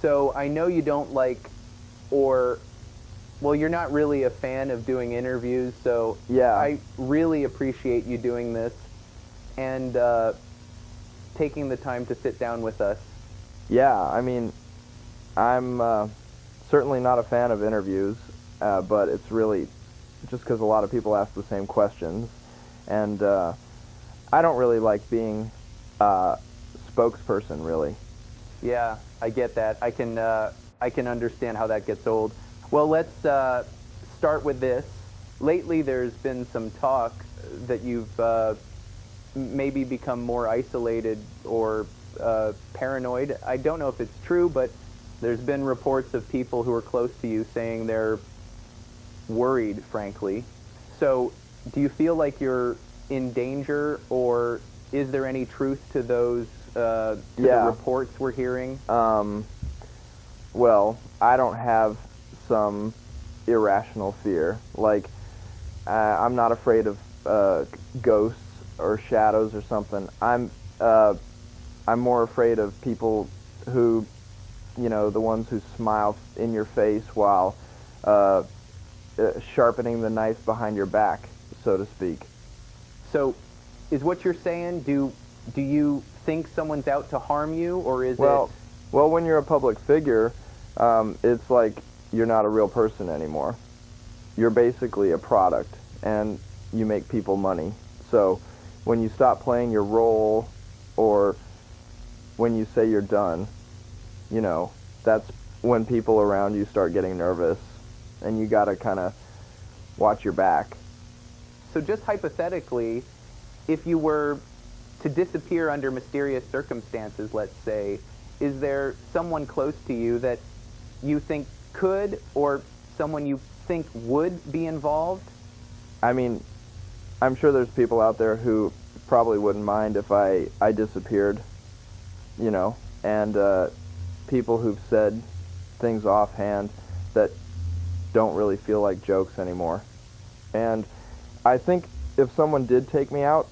So I know you don't like, or, well, you're not really a fan of doing interviews, so Yeah. I really appreciate you doing this and taking the time to sit down with us. Yeah, I mean, I'm certainly not a fan of interviews, but it's really just because a lot of people ask the same questions, and I don't really like being a spokesperson, really. Yeah, I get that. I can understand how that gets old. Well, let's start with this. Lately, there's been some talk that you've maybe become more isolated or paranoid. I don't know if it's true, but there's been reports of people who are close to you saying they're worried, frankly. So, do you feel like you're in danger, or is there any truth to those to the Yeah. reports we're hearing? Well, I don't have some irrational fear. Like, I'm not afraid of ghosts or shadows or something. I'm more afraid of people who, the ones who smile in your face while sharpening the knife behind your back, so to speak. So, is what you're saying? Do you think someone's out to harm you, or is Well, when you're a public figure, it's like you're not a real person anymore. You're basically a product, and you make people money. So when you stop playing your role, or when you say you're done, that's when people around you start getting nervous, and you gotta kind of watch your back. So just hypothetically, if you were to disappear under mysterious circumstances, let's say, is there someone close to you that you think could, or someone you think would be involved? I mean, I'm sure there's people out there who probably wouldn't mind if I disappeared, and people who've said things offhand that don't really feel like jokes anymore. And I think if someone did take me out,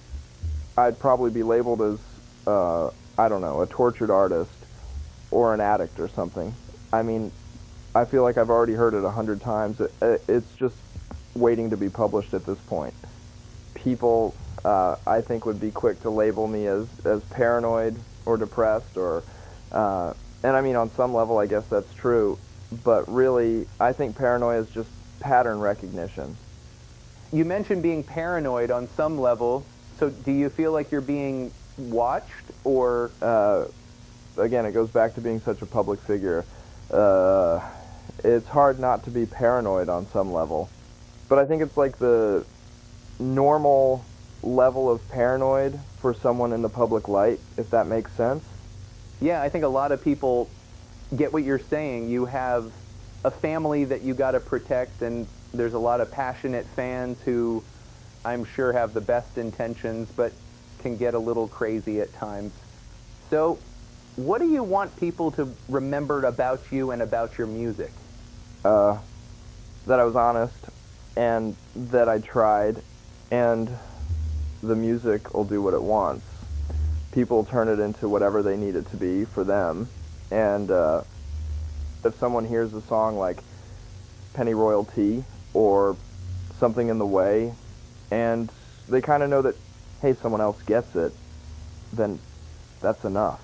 I'd probably be labeled as, I don't know, a tortured artist or an addict or something. I mean, I feel like I've already heard it 100 times. It's just waiting to be published at this point. People, I think, would be quick to label me as paranoid or depressed, or, and I mean, on some level, I guess that's true. But really, I think paranoia is just pattern recognition. You mentioned being paranoid on some level. So do you feel like you're being watched, or Again, it goes back to being such a public figure. It's hard not to be paranoid on some level. But I think it's like the normal level of paranoid for someone in the public light, if that makes sense. Yeah, I think a lot of people get what you're saying. You have a family that you got to protect, and there's a lot of passionate fans who I'm sure have the best intentions, but can get a little crazy at times. So, what do you want people to remember about you and about your music? That I was honest, and that I tried, and the music will do what it wants. People turn it into whatever they need it to be for them, and if someone hears a song like Penny Royalty or Something in the Way, and they kind of know that, hey, someone else gets it, then that's enough.